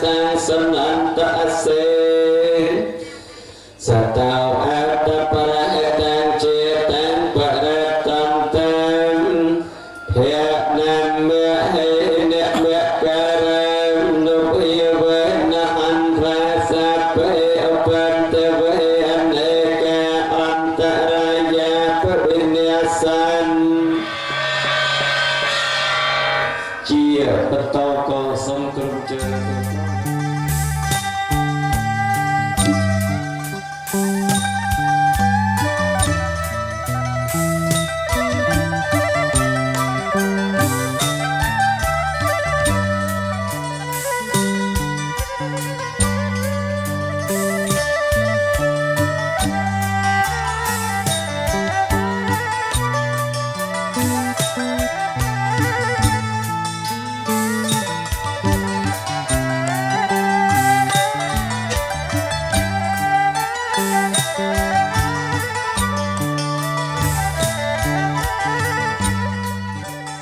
sang sân ấn tạ xê sa tao áp ta para tăng chia tăng para tâm tăng Việt Nam mẹ hay nè mẹ ca ram nụ yêu với na anh ra sa bê ở bên tê với anh lê ca anh ta ra ya bên nhà san chia bắt tao con sống cùng chơi